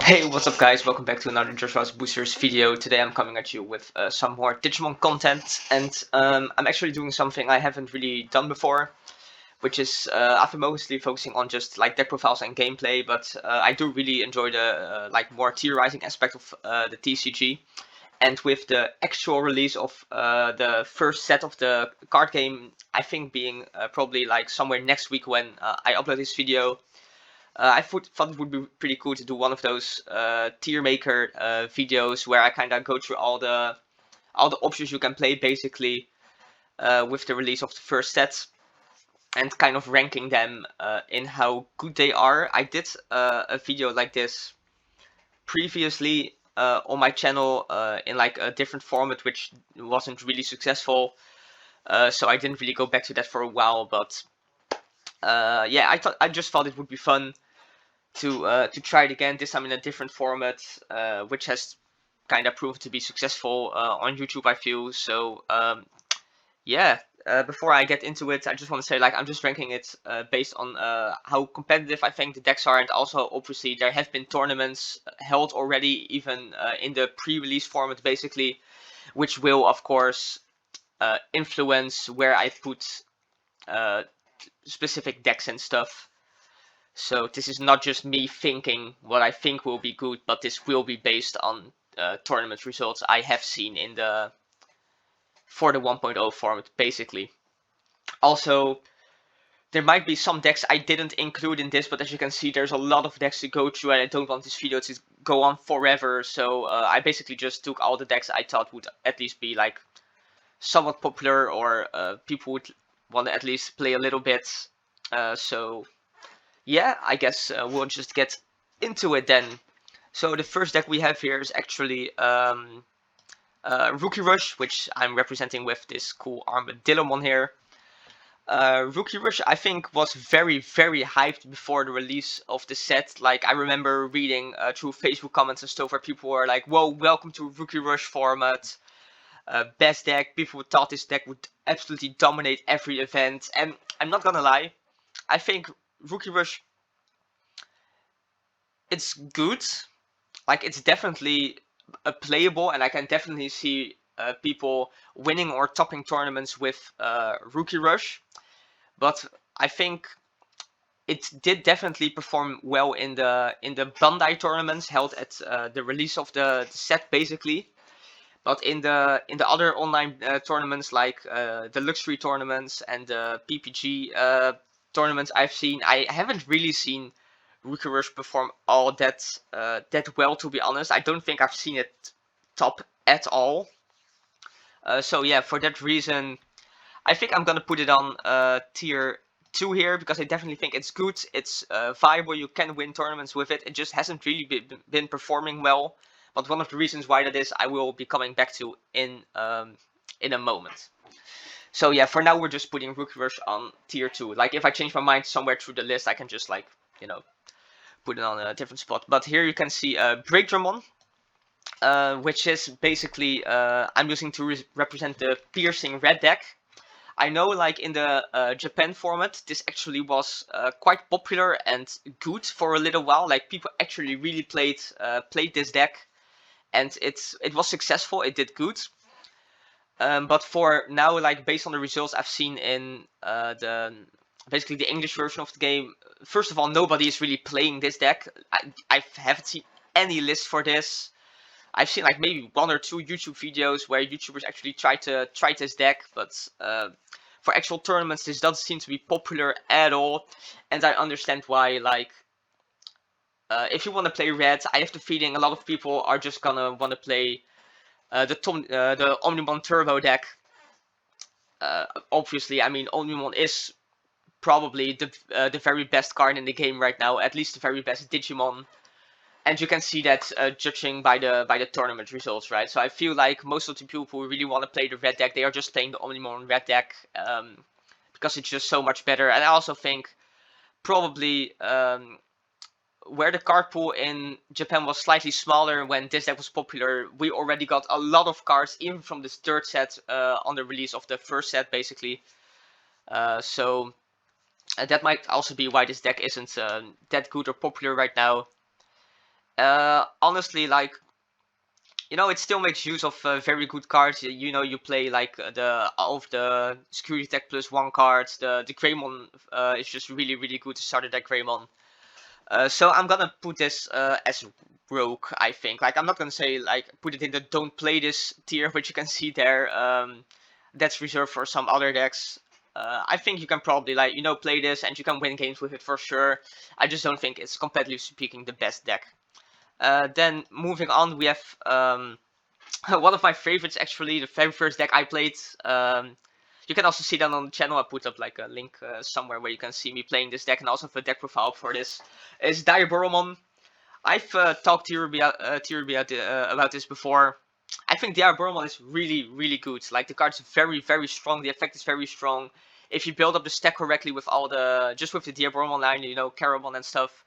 Hey, what's up guys? Welcome back to another Joshua's Boosters video. Today I'm coming at you with some more Digimon content, and I'm actually doing something I haven't really done before, which is I've been mostly focusing on just like deck profiles and gameplay, but I do really enjoy the like more theorizing aspect of the TCG. And with the actual release of the first set of the card game, I think being probably like somewhere next week when I upload this video, I thought it would be pretty cool to do one of those tier maker videos where I kind of go through all the options you can play basically with the release of the first set and kind of ranking them in how good they are. I did a video like this previously on my channel in like a different format which wasn't really successful, so I didn't really go back to that for a while. But yeah, I just thought it would be fun to try it again. This time in a different format, which has kind of proved to be successful on YouTube, I feel. So yeah, before I get into it, I just want to say like I'm just ranking it based on how competitive I think the decks are, and also obviously there have been tournaments held already, even in the pre-release format, basically, which will of course influence where I put specific decks and stuff. So this is not just me thinking what I think will be good, but this will be based on tournament results I have seen in the for the 1.0 format, basically. Also, there might be some decks I didn't include in this, but as you can see, there's a lot of decks to go through, and I don't want this video to go on forever. So I basically just took all the decks I thought would at least be like somewhat popular, or people would want to at least play a little bit. So yeah, I guess we'll just get into it then. So the first deck we have here is actually Rookie Rush, which I'm representing with this cool Armadillomon here. Rookie Rush, I think, was very, very hyped before the release of the set. Like, I remember reading through Facebook comments and stuff where people were like, whoa, welcome to Rookie Rush format. Best deck. People thought this deck would absolutely dominate every event. And I'm not gonna lie, I think Rookie Rush, it's good. Like, it's definitely playable, and I can definitely see people winning or topping tournaments with Rookie Rush. But I think it did definitely perform well in the Bandai tournaments held at the release of the set, basically. But in the other online tournaments, like the luxury tournaments and the PPG tournaments I've seen, I haven't really seen Rookie Rush perform all that well, to be honest. I don't think I've seen it top at all. So yeah, for that reason, I think I'm gonna put it on tier 2 here, because I definitely think it's good. It's viable. You can win tournaments with it. It just hasn't really been performing well. But one of the reasons why that is, I will be coming back to in a moment. So yeah, for now we're just putting Rookie Rush on tier 2. Like, if I change my mind somewhere through the list, I can just, like, you know, put it on a different spot. But here you can see Breakdramon, which is basically I'm using to represent the piercing red deck. I know, like, in the Japan format, this actually was quite popular and good for a little while. Like, people actually really played this deck, and it was successful. It did good. But for now, like, based on the results I've seen in basically the English version of the game, first of all, nobody is really playing this deck. I haven't seen any list for this. I've seen like maybe 1 or 2 YouTube videos where YouTubers actually try this deck, but for actual tournaments, this doesn't seem to be popular at all. And I understand why. Like, if you want to play red, I have the feeling a lot of people are just gonna want to play the Omnimon Turbo deck. Obviously, I mean, Omnimon is probably the very best card in the game right now, at least the very best Digimon. And you can see that judging by the tournament results, right? So I feel like most of the people who really want to play the red deck, they are just playing the Omnimon red deck because it's just so much better. And I also think probably where the card pool in Japan was slightly smaller when this deck was popular, we already got a lot of cards, even from this third set on the release of the first set, basically. So that might also be why this deck isn't that good or popular right now. Honestly, like, it still makes use of very good cards. You play like all of the security tech +1 cards. The Greymon is just really really good to start a deck Greymon. So I'm gonna put this as rogue. I think. Like, I'm not gonna say like put it in the don't play this tier, which you can see there. That's reserved for some other decks. I think you can probably like play this and you can win games with it for sure. I just don't think it's competitively speaking the best deck. Then moving on, we have one of my favorites actually, the very first deck I played. You can also see that on the channel. I put up like a link somewhere where you can see me playing this deck and also have a deck profile for this. Is Diaboromon. I've talked to you about this before. I think Diaboromon is really, really good. Like, the card's very, very strong. The effect is very strong. If you build up the stack correctly with just with the Diaboromon line, Garurumon and stuff,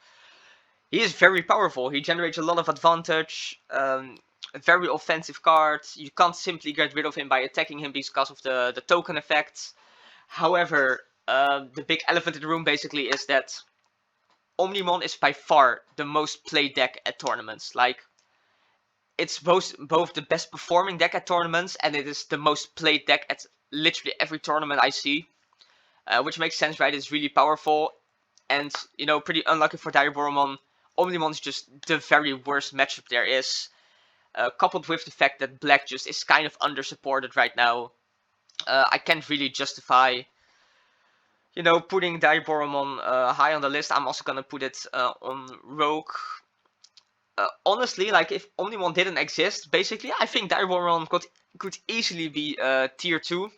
he is very powerful. He generates a lot of advantage. A very offensive card. You can't simply get rid of him by attacking him because of the token effects. However, the big elephant in the room basically is that Omnimon is by far the most played deck at tournaments. Like, it's both the best performing deck at tournaments and it is the most played deck at literally every tournament I see. Which makes sense, right? It's really powerful. And, pretty unlucky for Diaboromon. Omnimon is just the very worst matchup there is. Coupled with the fact that black just is kind of undersupported right now. I can't really justify, putting Diaboromon high on the list. I'm also gonna put it on Rogue. Honestly, like, if Omnimon didn't exist, basically, I think Diaboromon could easily be tier 2.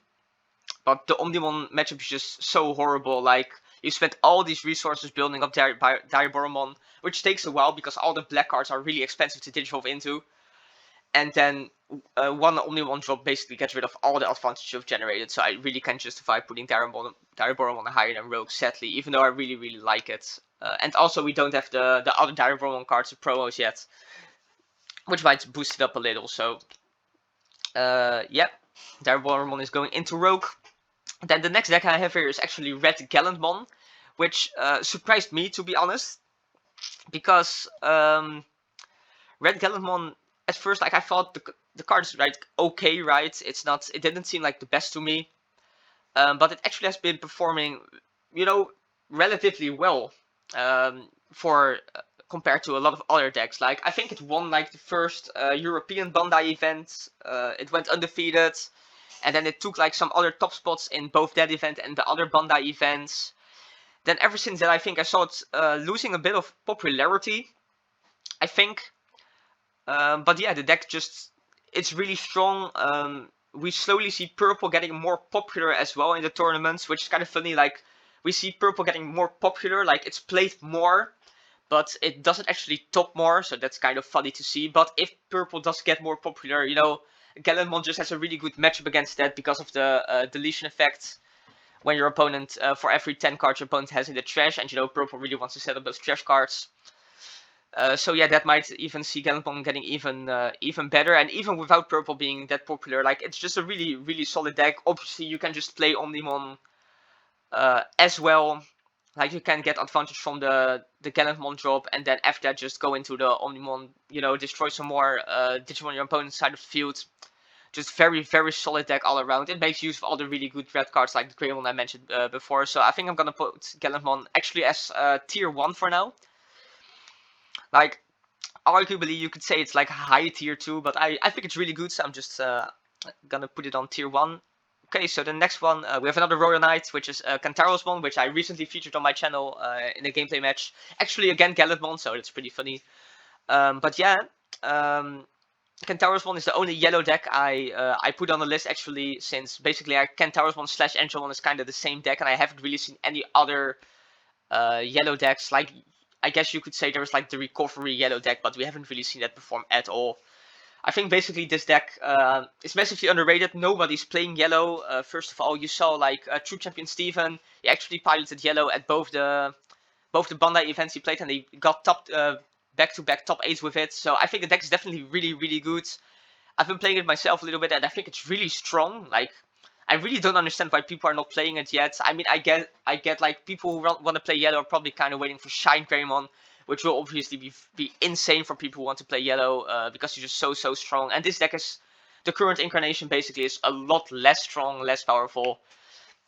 But the Omnimon matchup is just so horrible. Like, you spent all these resources building up Diaboromon, which takes a while because all the black cards are really expensive to digivolve into. And then one Omnimon drop basically gets rid of all the advantage you've generated. So I really can't justify putting Diaboromon higher than Rogue, sadly, even though I really, really like it. And also, we don't have the other Diaboromon cards or promos yet, which might boost it up a little. So, yeah, Diaboromon is going into Rogue. Then the next deck I have here is actually Red Gallantmon, which surprised me, to be honest, because Red Gallantmon, at first, like, I thought the card is okay, right? It didn't seem like the best to me, but it actually has been performing, relatively well for compared to a lot of other decks. Like, I think it won like the first European Bandai event. It went undefeated. And then it took like some other top spots in both that event and the other Bandai events. Then ever since that, I think I saw it losing a bit of popularity, I think. But yeah, the deck it's really strong. We slowly see purple getting more popular as well in the tournaments, which is kind of funny. Like, we see purple getting more popular, like, it's played more, but it doesn't actually top more, so that's kind of funny to see. But if purple does get more popular, Gallantmon just has a really good matchup against that because of the deletion effect. When your opponent, for every 10 cards your opponent has in the trash, and purple really wants to set up those trash cards. So yeah, that might even see Gallantmon getting even better, and even without purple being that popular, like, it's just a really, really solid deck. Obviously, you can just play Omnimon as well. Like, you can get advantage from the Gallantmon drop, and then after that just go into the Omnimon, destroy some more Digimon on your opponent's side of the field. Just very, very solid deck all around. It makes use of all the really good red cards like the Greymon I mentioned before. So I think I'm gonna put Gallantmon actually as tier 1 for now. Like, arguably you could say it's like high tier 2, but I think it's really good, so I'm just gonna put it on tier 1. Okay, so the next one, we have another Royal Knight, which is Tyrannomon, which I recently featured on my channel in a gameplay match. Actually, again, Gallantmon, so that's pretty funny. But yeah, Tyrannomon is the only yellow deck I put on the list, actually, since basically Tyrannomon / Angelmon is kind of the same deck, and I haven't really seen any other yellow decks. Like, I guess you could say there's like the recovery yellow deck, but we haven't really seen that perform at all. I think basically this deck is massively underrated. Nobody's playing yellow. First of all, you saw like True Champion Steven. He actually piloted yellow at both the Bandai events he played, and he got top back-to-back top 8s with it. So I think the deck is definitely really, really good. I've been playing it myself a little bit, and I think it's really strong. Like, I really don't understand why people are not playing it yet. I mean, I get like people who want to play yellow are probably kind of waiting for Shine Greymon, which will obviously be insane for people who want to play yellow, because it's just so strong. And this deck is, the current incarnation basically is a lot less strong, less powerful.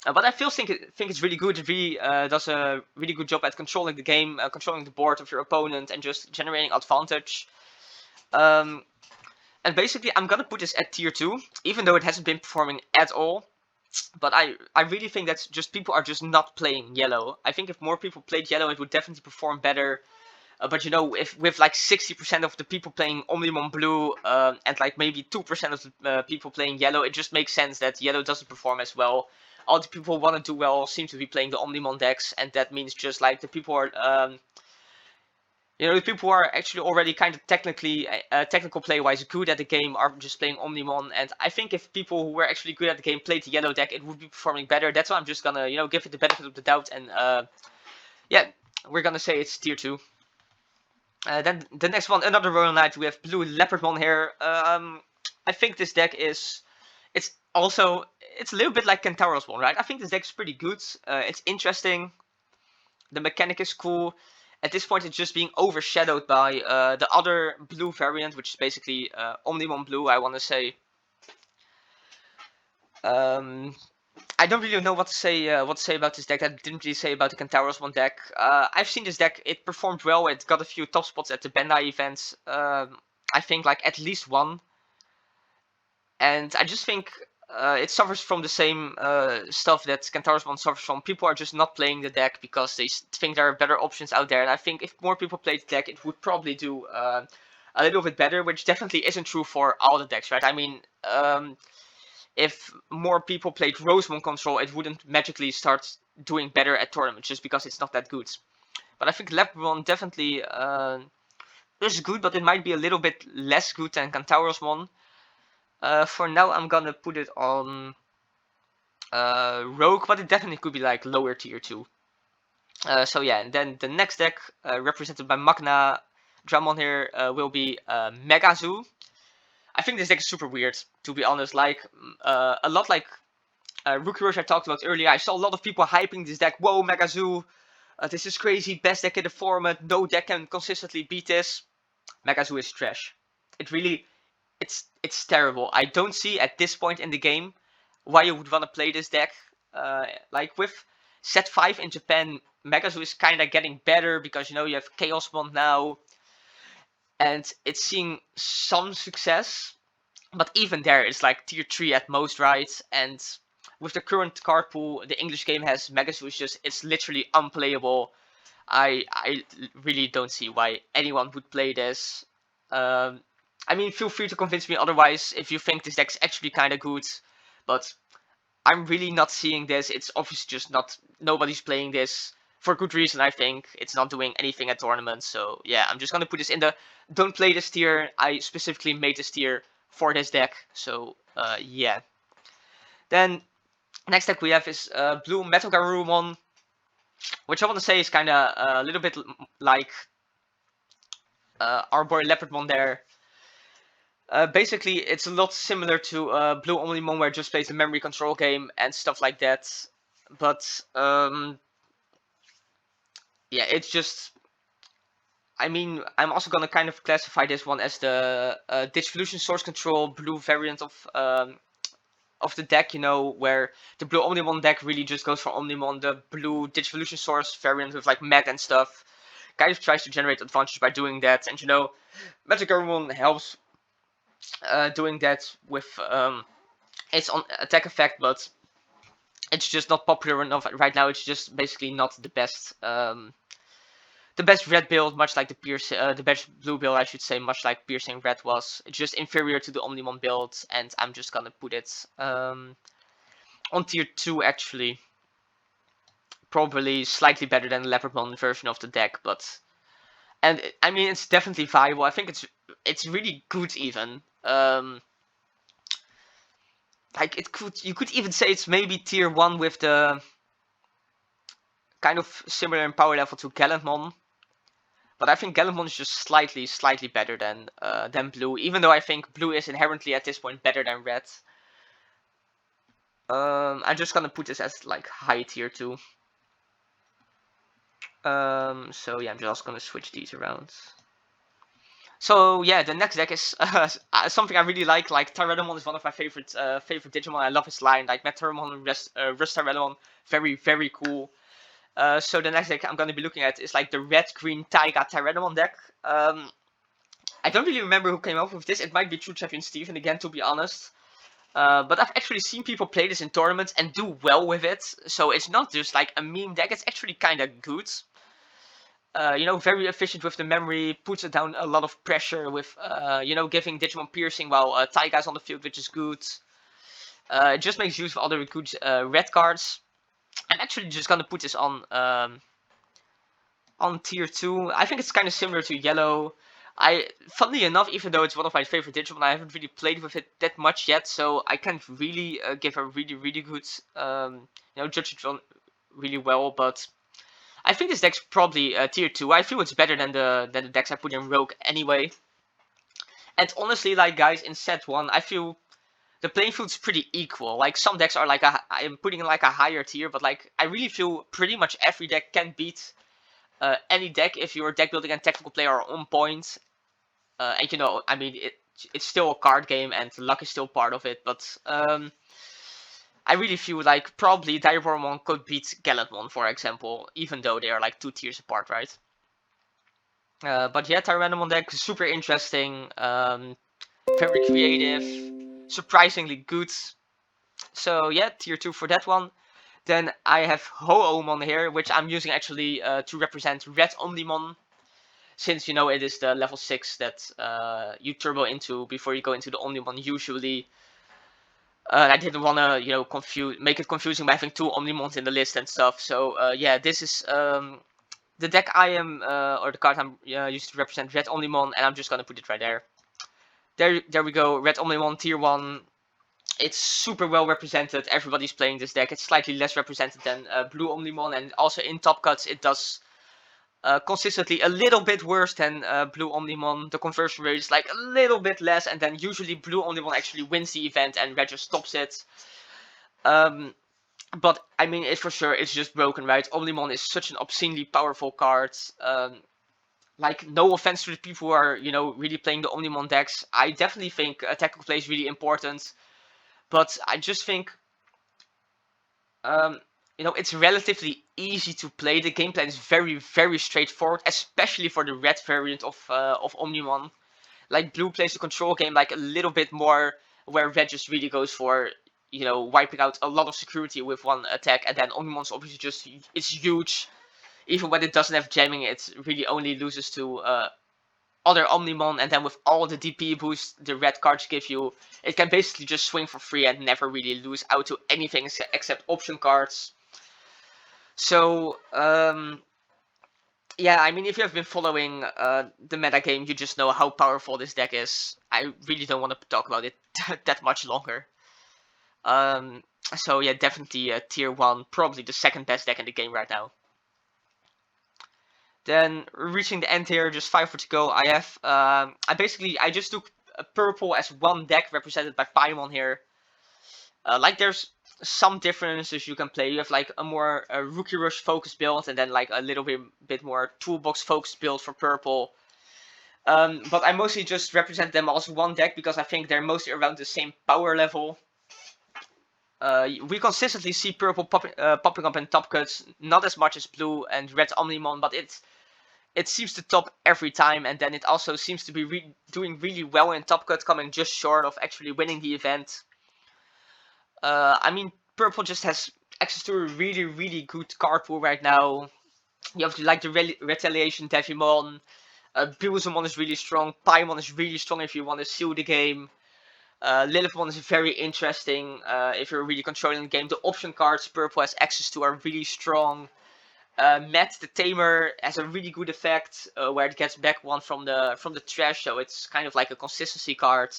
But I think it's really good. It really does a really good job at controlling the game, controlling the board of your opponent, and just generating advantage. And basically, I'm gonna put this at tier 2, even though it hasn't been performing at all. But I really think that just people are just not playing yellow. I think if more people played yellow, it would definitely perform better. But you know, if with like 60% of the people playing Omnimon blue, and like maybe 2% of the people playing yellow, it just makes sense that yellow doesn't perform as well. All the people who want to do well seem to be playing the Omnimon decks, and that means just like the people are, the people who are actually already kind of technical play-wise good at the game are just playing Omnimon. And I think if people who were actually good at the game played the yellow deck, it would be performing better. That's why I'm just gonna, give it the benefit of the doubt, and yeah, we're gonna say it's tier 2. Then the next one, another Royal Knight. We have blue Leopardmon here. I think this deck it's a little bit like Kentaurosmon, right? I think this deck is pretty good. It's interesting. The mechanic is cool. At this point, it's just being overshadowed by the other blue variant, which is basically Omnimon blue, I want to say. I don't really know what to say about this deck. I didn't really say about the Kentaurosmon deck. I've seen this deck. It performed well. It got a few top spots at the Bandai events. I think like at least one. And I just think it suffers from the same stuff that Kentaurosmon suffers from. People are just not playing the deck because they think there are better options out there. And I think if more people played the deck, it would probably do a little bit better, which definitely isn't true for all the decks, right? I mean, if more people played Rosemon control, it wouldn't magically start doing better at tournaments just because it's not that good. But I think Leopardmon definitely is good, but it might be a little bit less good than Kentaurosmon. For now, I'm gonna put it on Rogue, but it definitely could be like lower tier 2. So yeah, and then the next deck, represented by Magna-Dramon here, will be Megazoo. I think this deck is super weird, to be honest. Like, a lot like Rookie Rush I talked about earlier. I saw a lot of people hyping this deck. Whoa, Megazoo! This is crazy. Best deck in the format. No deck can consistently beat this. Megazoo is trash. It's terrible. I don't see at this point in the game why you would want to play this deck. Like with set 5 in Japan, Megazoo is kind of getting better because you have Chaosmon now. And it's seeing some success, but even there, it's like tier 3 at most, right? And with the current card pool the English game has, Megazoo it's literally unplayable. I really don't see why anyone would play this. I mean, feel free to convince me otherwise if you think this deck's actually kind of good, but I'm really not seeing this. It's obviously just nobody's playing this. For good reason, I think. It's not doing anything at tournaments, so yeah, I'm just gonna put this in the don't play this tier. I specifically made this tier for this deck, so yeah. Then, next deck we have is blue MetalGarurumon, which I want to say is kind of a little bit like our boy Leopardmon there. Basically, it's a lot similar to blue Omnimon, where it just plays the memory control game and stuff like that, but yeah, it's just, I mean, I'm also gonna kind of classify this one as the Digivolution Source Control blue variant of the deck, where the blue Omnimon deck really just goes for Omnimon. The blue Digivolution Source variant with like Meg and stuff kind of tries to generate advantage by doing that, and MetalGarurumon helps doing that with its on attack effect, but it's just not popular enough right now. It's just basically not the best red build, much like the best blue build, I should say, much like Piercing Red was. It's just inferior to the Omnimon build, and I'm just gonna put it on tier 2 actually. Probably slightly better than the Leopardmon version of the deck, but I mean, it's definitely viable. I think it's really good even. Like you could even say it's maybe tier 1 with the kind of similar in power level to Gallantmon. But I think Gallantmon is just slightly better than blue, even though I think blue is inherently at this point better than red. I'm just gonna put this as like high tier 2. So yeah, I'm just gonna switch these around. So yeah, the next deck is something I really like. Like Tyrannomon is one of my favorite Digimon. I love his line. Like Metalgarurumon and Rust Tyrannomon, very cool. So the next deck I'm gonna be looking at is like the red green Taiga Tyrannomon deck. I don't really remember who came up with this. It might be True Champion Steven again, to be honest. But I've actually seen people play this in tournaments and do well with it. So it's not just like a meme deck. It's actually kind of good. You know, very efficient with the memory, puts it down a lot of pressure with, you know, giving Digimon piercing while Taiga's on the field, which is good. It just makes use of other good red cards. I'm actually just gonna put this on tier 2. I think it's kind of similar to yellow. Funnily enough, even though it's one of my favorite Digimon, I haven't really played with it that much yet, so I can't really give a really good, you know, judge it really well, but I think this deck's probably tier 2. I feel it's better than the decks I put in Rogue anyway. And honestly, like guys, in set 1, I feel the playing field's pretty equal. Like some decks are like I'm putting in like a higher tier, but like I really feel pretty much every deck can beat any deck if your deck building and technical play are on point. And you know, I mean, it's still a card game and luck is still part of it, but I really feel like probably Diaboromon could beat Gallantmon, for example, even though they are like 2 tiers apart, right? But yeah, Tyrannomon deck, super interesting, very creative, surprisingly good. So yeah, tier 2 for that one. Then I have Ho-Omon here, which I'm using actually to represent Red Omnimon. Since, you know, it is the level 6 that you turbo into before you go into the Omnimon usually. I didn't want to, you know, make it confusing by having 2 Omnimons in the list and stuff. So yeah, this is the deck I am, or the card I'm used to represent Red Omnimon, and I'm just gonna put it right there. There we go, Red Omnimon tier 1. It's super well represented. Everybody's playing this deck. It's slightly less represented than Blue Omnimon, and also in top cuts it does consistently a little bit worse than Blue Omnimon. The conversion rate is like a little bit less, and then usually Blue Omnimon actually wins the event and Red just stops it. But I mean, it for sure it's just broken, right? Omnimon is such an obscenely powerful card. Like, no offense to the people who are, you know, really playing the Omnimon decks. I definitely think technical play is really important, but I just think, you know, it's relatively easy to play. The game plan is very straightforward, especially for the red variant of Omnimon. Like, blue plays the control game like a little bit more, where red just really goes for, you know, wiping out a lot of security with one attack, and then Omnimon's obviously just, it's huge. Even when it doesn't have jamming, it really only loses to other Omnimon, and then with all the DP boosts the red cards give you, it can basically just swing for free and never really lose out to anything except option cards. So, yeah, I mean, if you have been following the metagame, you just know how powerful this deck is. I really don't want to talk about it that much longer. So yeah, definitely tier 1, probably the second best deck in the game right now. Then reaching the end here, just 5 more to go. I have, I just took purple as one deck represented by Paimon here. Like there's some differences you can play. You have like a more Rookie Rush focused build, and then like a little bit more toolbox focused build for purple. But I mostly just represent them as one deck because I think they're mostly around the same power level. We consistently see purple popping up in top cuts, not as much as blue and red Omnimon, but it seems to top every time, and then it also seems to be doing really well in top cut, coming just short of actually winning the event. I mean, purple just has access to a really good card pool right now. You have like the Retaliation Digimon. Builzamon is really strong. Paimon is really strong if you want to seal the game. Lilithmon is very interesting if you're really controlling the game. The option cards purple has access to are really strong. Matt the Tamer has a really good effect where it gets back one from the trash, so it's kind of like a consistency card.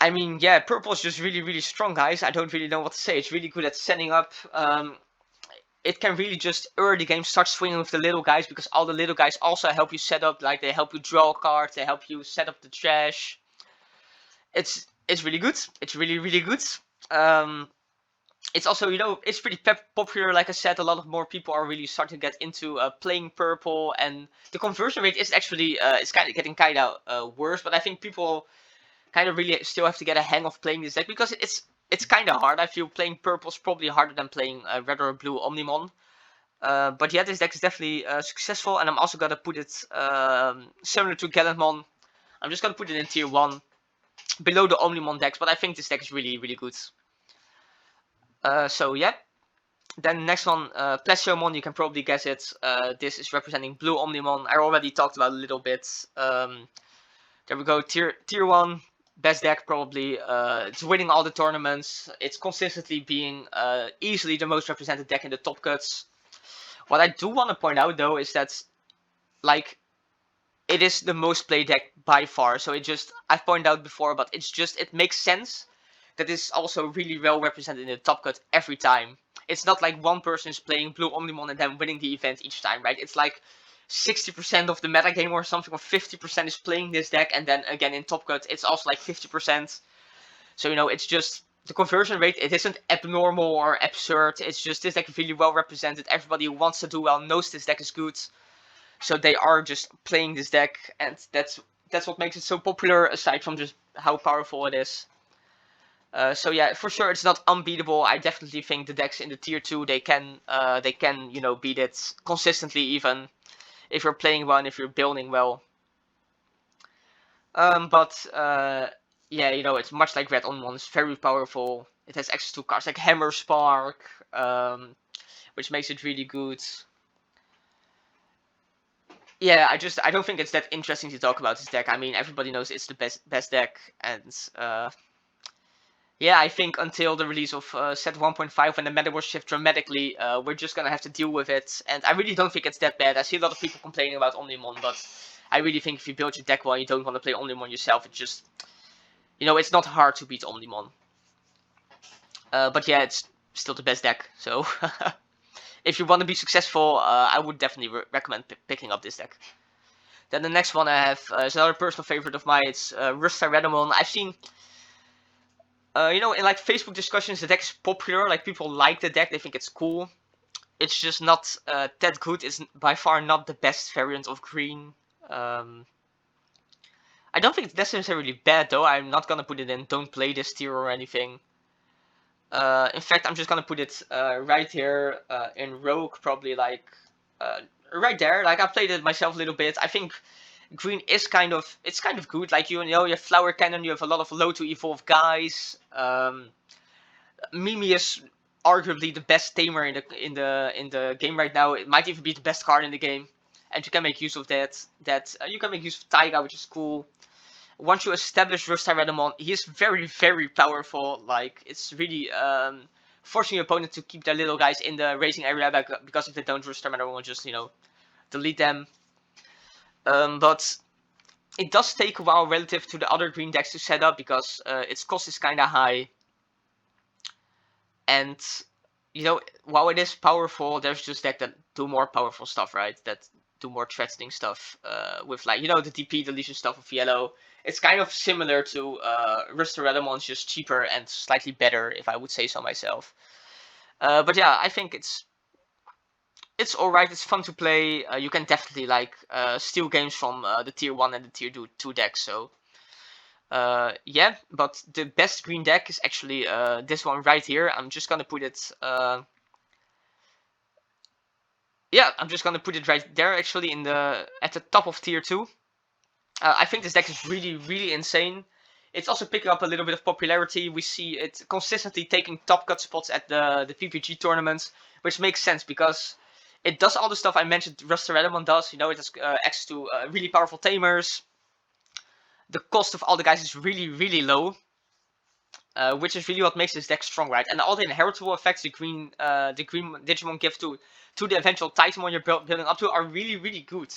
I mean, yeah, purple is just really strong, guys. I don't really know what to say. It's really good at setting up. It can really just early game start swinging with the little guys, because all the little guys also help you set up. Like, they help you draw cards, they help you set up the trash. It's really good. It's really good. it's also, it's pretty popular. Like I said, a lot of more people are really starting to get into playing purple, and the conversion rate is actually it's kind of getting worse. But I think people kind of really still have to get a hang of playing this deck, because it's kind of hard. I feel playing purple is probably harder than playing red or blue Omnimon. But yeah, this deck is definitely successful, and I'm also gonna put it similar to Gallantmon. I'm just gonna put it in tier 1, below the Omnimon decks, but I think this deck is really, really good. So yeah. Then the next one, Plesiomon, you can probably guess it. This is representing blue Omnimon. I already talked about it a little bit. There we go, tier 1, best deck probably. It's winning all the tournaments. It's consistently being easily the most represented deck in the top cuts. What I do want to point out though is that, like, it is the most played deck by far. So I've pointed out before, but it makes sense that it's also really well represented in the top cut every time. It's not like one person is playing blue Omnimon and then winning the event each time, right? It's like 60% of the metagame or something, or 50% is playing this deck, and then again in top cut it's also like 50%. So, it's just the conversion rate, it isn't abnormal or absurd. It's just this deck is really well represented. Everybody who wants to do well knows this deck is good. So they are just playing this deck, and that's what makes it so popular, aside from just how powerful it is. So yeah, for sure it's not unbeatable. I definitely think the decks in the tier 2, they can beat it consistently, even if you're playing well and if you're building well. But yeah, it's much like Red Omnimon. It's very powerful. It has access to cards like Hammer Spark, which makes it really good. Yeah, I don't think it's that interesting to talk about this deck. I mean, everybody knows it's the best deck, and yeah, I think until the release of set 1.5, when the meta will shift dramatically, we're just gonna have to deal with it. And I really don't think it's that bad. I see a lot of people complaining about Omnimon, but I really think if you build your deck well and you don't want to play Omnimon yourself, it's just, it's not hard to beat Omnimon. But yeah, it's still the best deck, so if you want to be successful, I would definitely recommend picking up this deck. Then the next one I have is another personal favorite of mine. It's Tyrannomon. I've seen, in like Facebook discussions, the deck is popular. Like, people like the deck, they think it's cool. It's just not that good. It's by far not the best variant of green. I don't think it's necessarily bad though. I'm not gonna put it in don't play this tier or anything. In fact, I'm just gonna put it right here in Rogue, probably like right there. Like, I played it myself a little bit. I think green is kind of good. Like, you have Flower Cannon, you have a lot of low to evolve guys. Mimi is arguably the best tamer in the game right now. It might even be the best card in the game, and you can make use of that. You can make use of Taiga, which is cool. Once you establish Tyrannomon, he is very, very powerful. Like, it's really forcing your opponent to keep their little guys in the racing area, because if they don't, Tyrannomon will just, delete them. But it does take a while relative to the other green decks to set up, because its cost is kind of high. And, while it is powerful, there's just decks that do more powerful stuff, right? That do more threatening stuff with, like, the DP deletion stuff of yellow. It's kind of similar to Tyrannomon, just cheaper and slightly better, if I would say so myself. But yeah, I think it's alright. It's fun to play. You can definitely steal games from the tier 1 and the tier 2 decks. So yeah, but the best green deck is actually this one right here. I'm just gonna put it. Yeah, I'm just gonna put it right there, actually, at the top of tier 2. I think this deck is really, really insane. It's also picking up a little bit of popularity. We see it consistently taking top cut spots at the PPG tournaments, which makes sense because it does all the stuff I mentioned Tyrannomon does. It has access to really powerful tamers. The cost of all the guys is really, really low, which is really what makes this deck strong, right? And all the inheritable effects the green Digimon give to the eventual Titanmon you're building up to are really, really good.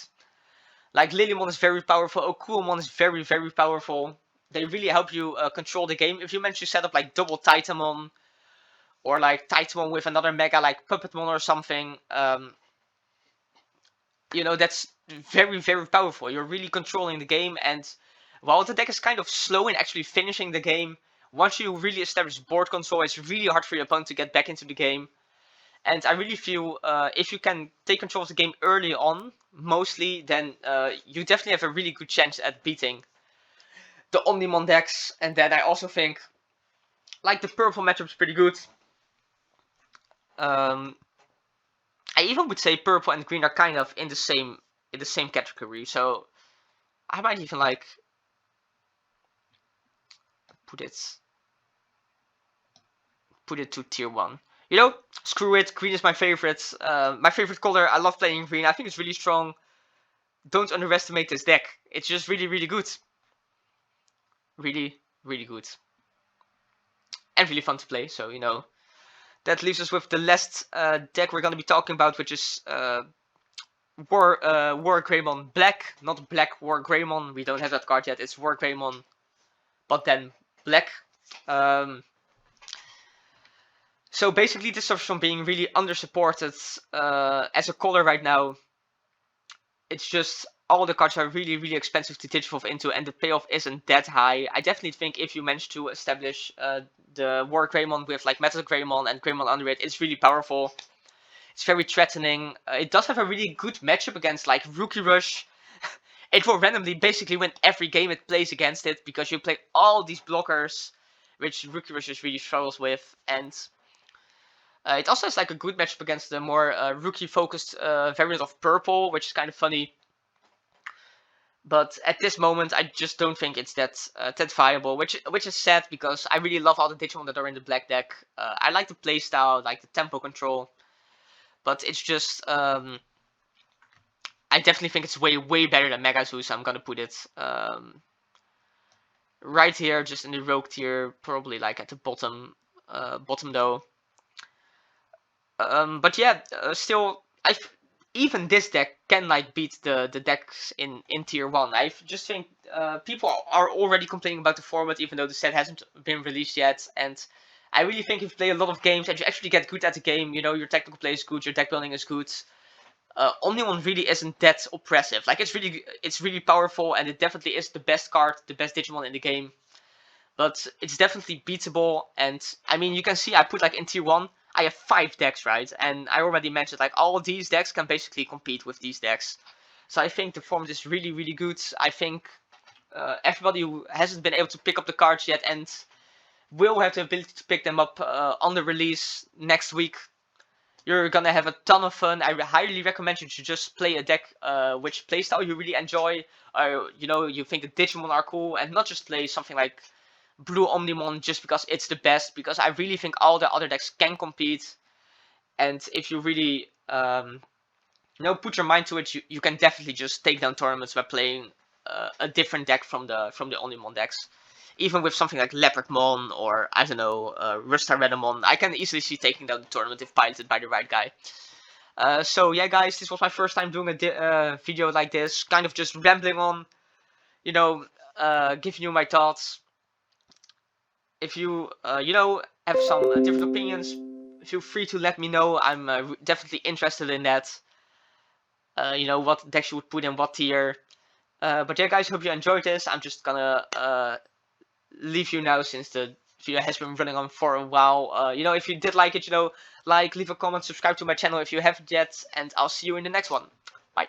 Like, Lilymon is very powerful, Okuromon is very, very powerful. They really help you control the game. If you manage to set up like double Titanmon, or like Titanmon with another Mega like Puppetmon or something, that's very, very powerful. You're really controlling the game, and while the deck is kind of slow in actually finishing the game, once you really establish board control, it's really hard for your opponent to get back into the game. And I really feel if you can take control of the game early on, mostly, then you definitely have a really good chance at beating the Omnimon decks. And then I also think, like, the purple matchup is pretty good. I even would say purple and green are kind of in the same category. So I might even like put it to tier 1. You know, screw it. Green is my favorite. My favorite color. I love playing green. I think it's really strong. Don't underestimate this deck. It's just really, really good. Really, really good. And really fun to play. So, you know, that leaves us with the last deck we're going to be talking about, which is War Greymon Black. Not Black War Greymon. We don't have that card yet. It's War Greymon, but then Black. So basically, this suffers from being really undersupported as a color right now. It's just all the cards are really, really expensive to digivolve into, and the payoff isn't that high. I definitely think if you manage to establish the War Greymon with like MetalGarurumon and Greymon under it, it's really powerful. It's very threatening. It does have a really good matchup against like Rookie Rush. It will randomly basically win every game it plays against it, because you play all these blockers, which Rookie Rush just really struggles with. And it also has like a good matchup against the more rookie-focused variant of purple, which is kind of funny. But at this moment, I just don't think it's that viable, which is sad, because I really love all the Digimon that are in the black deck. I like the playstyle, like the tempo control, but it's just I definitely think it's way better than Megazoo, so I'm gonna put it right here, just in the rogue tier, probably like at the bottom though. But yeah, still, even this deck can like beat the decks in tier 1. I just think people are already complaining about the format, even though the set hasn't been released yet. And I really think if you play a lot of games and you actually get good at the game, you know, your technical play is good, your deck building is good, Omnimon really isn't that oppressive. Like, it's really powerful, and it definitely is the best card, the best Digimon in the game. But it's definitely beatable, and I mean, you can see I put like in tier 1, I have 5 decks, right? And I already mentioned like all of these decks can basically compete with these decks. So I think the format is really, really good. I think everybody who hasn't been able to pick up the cards yet and will have the ability to pick them up on the release next week, you're gonna have a ton of fun. I highly recommend you to just play a deck which playstyle you really enjoy, or you know, you think the Digimon are cool, and not just play something like Blue Omnimon just because it's the best, because I really think all the other decks can compete. And if you really you know, put your mind to it, you can definitely just take down tournaments by playing a different deck from the Omnimon decks. Even with something like Leopardmon or, I don't know, Tyrannomon, I can easily see taking down the tournament if piloted by the right guy. So yeah, guys, this was my first time doing a video like this, kind of just rambling on, you know, giving you my thoughts. If you, you know, have some different opinions, feel free to let me know. I'm definitely interested in that. You know, what decks you would put in what tier. But yeah, guys, hope you enjoyed this. I'm just gonna leave you now, since the video has been running on for a while. You know, if you did like it, you know, leave a comment, subscribe to my channel if you haven't yet, and I'll see you in the next one. Bye.